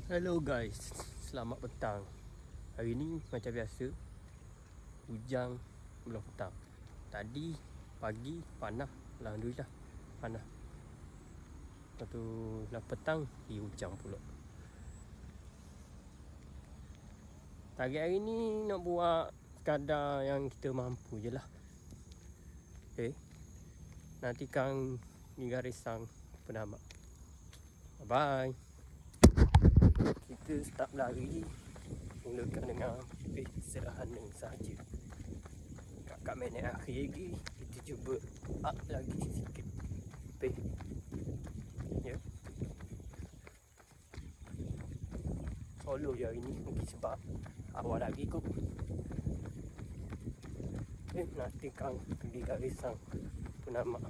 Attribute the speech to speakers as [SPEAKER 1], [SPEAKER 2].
[SPEAKER 1] Hello guys, selamat petang. Hari ni macam biasa, hujan belum petang. Tadi pagi panas, alhamdulillah panas. Lepas tu dah petang, hujan pula. Target hari ni nak buat sekadar yang kita mampu je lah. Okay, nantikan ni garisan penamat. Bye. Kita start lari, mulakan dengan sederhana sahaja. Kat minit akhir lagi, kita cuba up lagi sikit. Ya. Solo je hari ni, mungkin sebab awal lagi kot. Nantikan di garisan penamat.